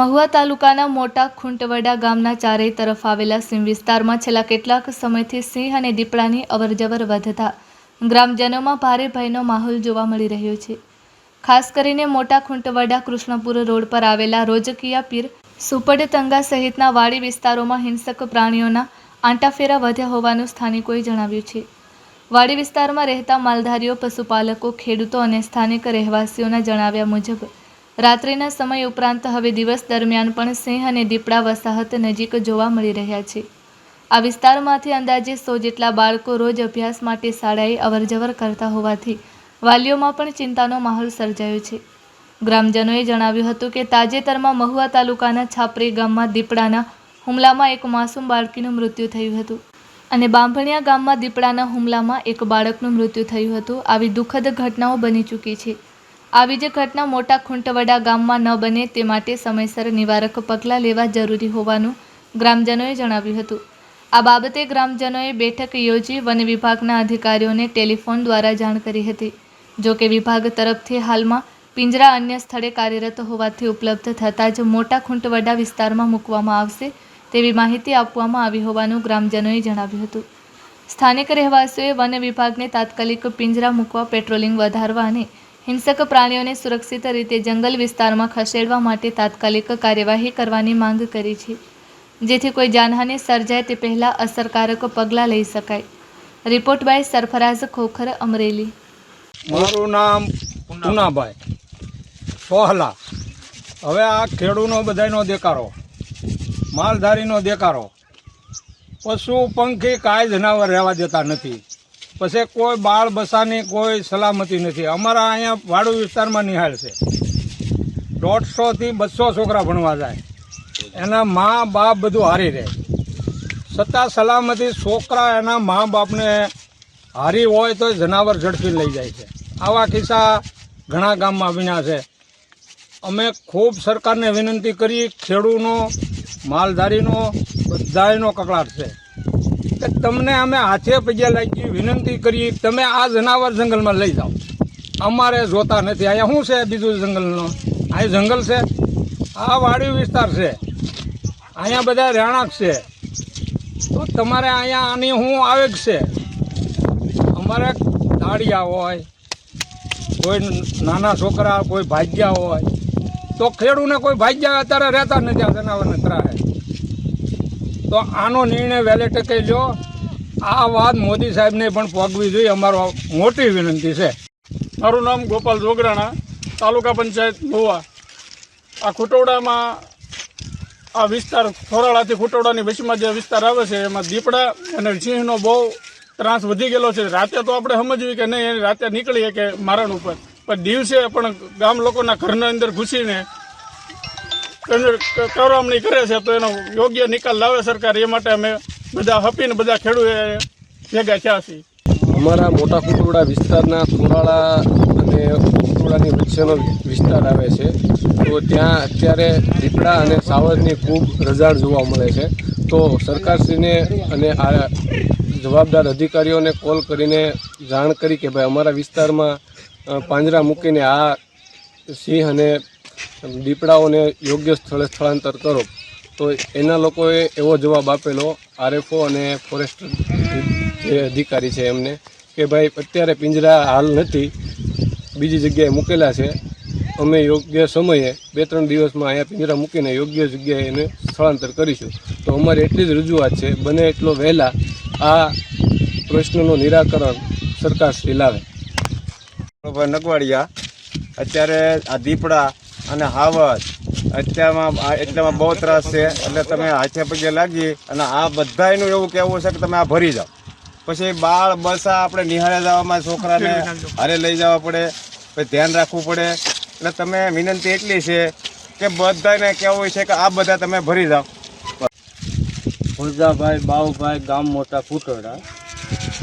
મહુવા તાલુકાના મોટા ખૂંટવડા ગામના ચારેય તરફ આવેલા સીમ વિસ્તારમાં છેલ્લા કેટલાક સમયથી સિંહ અને દીપડાની અવરજવર વધતા ગ્રામજનોમાં ભારે ભયનો માહોલ જોવા મળી રહ્યો છે। ખાસ કરીને મોટા ખૂંટવડા કૃષ્ણપુર રોડ પર આવેલા રોજકીયા પીર સુપડતંગા સહિતના વાડી વિસ્તારોમાં હિંસક પ્રાણીઓના આંટાફેરા વધ્યા હોવાનું સ્થાનિકોએ જણાવ્યું છે। વાડી વિસ્તારમાં રહેતા માલધારીઓ, પશુપાલકો, ખેડૂતો અને સ્થાનિક રહેવાસીઓના જણાવ્યા મુજબ રાત્રિના સમય ઉપરાંત હવે દિવસ દરમિયાન પણ સિંહ અને દીપડા વસાહત નજીક જોવા મળી રહ્યા છે। આ વિસ્તારમાંથી અંદાજે 100 જેટલા બાળકો રોજ અભ્યાસ માટે શાળાએ અવરજવર કરતા હોવાથી વાલીઓમાં પણ ચિંતાનો માહોલ સર્જાયો છે। ગ્રામજનોએ જણાવ્યું હતું કે તાજેતરમાં મહુવા તાલુકાના છાપરી ગામમાં દીપડાના હુમલામાં એક માસૂમ બાળકીનું મૃત્યુ થયું હતું અને બાંભણિયા ગામમાં દીપડાના હુમલામાં એક બાળકનું મૃત્યુ થયું હતું। આવી દુઃખદ ઘટનાઓ બની ચૂકી છે। આવી જ ઘટના મોટા ખૂંટવડા ગામમાં ન બને તે માટે સમયસર નિવારક પગલાં લેવા જરૂરી હોવાનું ગ્રામજનોએ જણાવ્યું હતું। આ બાબતે ગ્રામજનોએ બેઠક યોજી વન વિભાગના અધિકારીઓને ટેલિફોન દ્વારા જાણ કરી હતી। જો કે વિભાગ તરફથી હાલમાં પિંજરા અન્ય સ્થળે કાર્યરત હોવાથી ઉપલબ્ધ થતાં જ મોટા ખૂંટવડા વિસ્તારમાં મૂકવામાં આવશે તેવી માહિતી આપવામાં આવી હોવાનું ગ્રામજનોએ જણાવ્યું હતું। સ્થાનિક રહેવાસીઓએ વન વિભાગને તાત્કાલિક પિંજરા મૂકવા, પેટ્રોલિંગ વધારવા અને હિંસક પ્રાણીઓને સુરક્ષિત રીતે જંગલ વિસ્તારમાં ખસેડવા માટે તાત્કાલિક કાર્યવાહી કરવાની માંગ કરી છે, જેથી કોઈ જાનહાનિ સર્જાય તે પહેલાં અસરકારક પગલાં લઈ શકાય। Report by Sarfaraz Khokhar, Amreli. મારું નામ પુનાભાઈ સોહલા। હવે આ ખેડૂનો બધાનો દેકારો, માલધારીનો દેકારો, પશુ પંખી કાંઈ જનાવર રહેવા દેતા નથી। પછી કોઈ બાળ બસાની કોઈ સલામતી નથી। અમારા અહીંયા વાડુ વિસ્તારમાં નિહાળ છે, 150 થી 200 છોકરા ભણવા જાય, એના મા બાપ બધું હારી રહે, છતાં સલામતી છોકરા એના મા બાપને હારી હોય તો જનાવર ઝડપી લઈ જાય છે। આવા કિસ્સા ઘણા ગામમાં બન્યા છે। અમે ખૂબ સરકારને વિનંતી કરી, ખેડૂનો, માલધારીનો બધાયનો કકળાટ છે કે તમને અમે હાથે પગે લાગી વિનંતી કરી, તમે આ જનાવર જંગલમાં લઈ જાઓ, અમારે જોતા નથી। અહીંયા શું છે બીજું જંગલનો? અહીં જંગલ છે, આ વાડી વિસ્તાર છે, અહીંયા બધા રહેણાંક છે, તો તમારે અહીંયા આની શું આવેગ છે? અમારે દાળિયા હોય, કોઈ નાના છોકરા, કોઈ ભાગ્યા હોય, તો ખેડૂને કોઈ ભાગ્યા અત્યારે રહેતા નથી આ જનાવરને ત્રાહે। તો આનો નિર્ણય વહેલે ટકે લ્યો। આ વાત મોદી સાહેબને પણ પહોંચવી જોઈએ, અમારો મોટી વિનંતી છે। મારું નામ ગોપાલ જોગરાણા, તાલુકા પંચાયત મહુવા। આ ખૂંટવડામાં આ વિસ્તાર થોરાળાથી ખૂંટવડાની વચમાં જે વિસ્તાર આવે છે એમાં દીપડા અને સિંહનો બહુ ત્રાસ વધી ગયેલો છે। રાતે તો આપણે સમજવી કે નહીં, રાતે નીકળીએ કે મારણ ઉપર, પણ દિવસે પણ ગામ લોકોના ઘરના અંદર ઘૂસીને કરવામણી કરે છે, તો એનો યોગ્ય નિકાલ લાવે સરકાર, એ માટે અમે બધા હપીને બધા ખેડૂતો ભેગા થયા છીએ। અમારા મોટા ખૂંટવડા વિસ્તારના થોરાળા અને ખૂંટવડાની વચ્ચેનો વિસ્તાર આવે છે, તો ત્યાં અત્યારે દીપડા અને સાવજની ખૂબ રજાડ જોવા મળે છે। તો સરકારશ્રીને અને આ જવાબદાર અધિકારીઓને કોલ કરીને જાણ કરી કે ભાઈ અમારા વિસ્તારમાં પાંજરા મૂકીને આ સિંહ અને દીપડાઓને યોગ્ય સ્થળે સ્થળાંતર કરો। તો એના લોકોએ એવો જવાબ આપેલો, આરએફઓ અને ફોરેસ્ટ જે અધિકારી છે એમને, કે ભાઈ અત્યારે પિંજરા હાલ નથી, બીજી જગ્યાએ મૂકેલા છે, અમે યોગ્ય સમયે 2-3 દિવસમાં અહીંયા પિંજરા મૂકીને યોગ્ય જગ્યાએ એને સ્થળાંતર કરીશું। તો અમારી એટલી જ રજૂઆત છે, બને એટલો વહેલા આ પ્રશ્નનું નિરાકરણ સરકારશ્રી લાવે। નગવાડિયા, અત્યારે આ દીપડા અને હાવજ એટલામાં બહુ ત્રાસ છે, એટલે તમે હાથે પગે લાગી અને આ બધાયનું એવું કહેવું છે કે તમે આ ભરી જાઓ। પછી બાળ બસા આપણે નિહાળે જવામાં છોકરાને હારે લઈ જવા પડે, પછી ધ્યાન રાખવું પડે, એટલે તમે વિનંતી એટલી છે કે બધાને કહેવું છે કે આ બધા તમે ભરી જાઓ। ફુલજાભાઈ બાવભાઈ, ગામ મોટા ખૂંટવડા।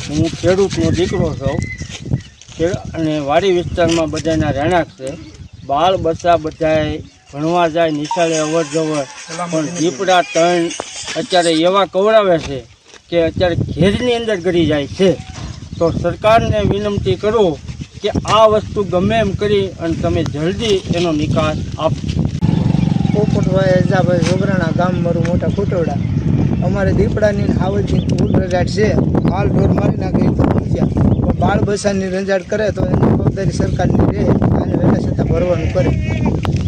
હું ખેડૂતનો દીકરો છું અને વાડી વિસ્તારમાં બધાના રહેણાંક છે। બાળ બચ્ચા બધાએ ભણવા જાય, નિશાળે અવર જવર, પણ દીપડા તણ અત્યારે એવા કવડાવે છે કે અત્યારે ઘેરની અંદર ગળી જાય છે। તો સરકારને વિનંતી કરું કે આ વસ્તુ ગમે એમ કરી અને તમે જલ્દી એનો નિકાલ આપો। પોપટભાઈ અજાભાઈ જોગરાણા, ગામ મારું મોટા ખુટોડા. અમારે દીપડાની હાવજની ફૂલ રંજાડ છે. હાલ ઢોર મારી નાખે તો બીજા પણ બાળ બસાની રંજાડ કરે તો એની જવાબદારી સરકારની રહે અને વહેલા છતાં ભરવાનું કરે.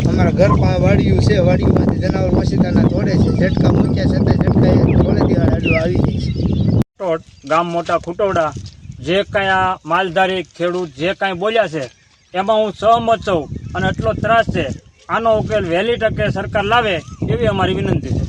અમારા ઘર પાસે વાડીયું છે, વાડીયુંમાંથી જનાવર વસીતાના તોડે છે. ઝટકા મૂક્યા છતાં ઝટકા એ થોડે દિવાળ આડું આવી જાય છે. ટોટ ગામ મોટા ખુટોડા. જે કાંઈ આ માલધારી ખેડૂત જે કાંઈ બોલ્યા છે એમાં હું સહમત છું અને એટલો ત્રાસ છે. આનો ઉકેલ વહેલી તકે સરકાર લાવે એવી અમારી વિનંતી છે.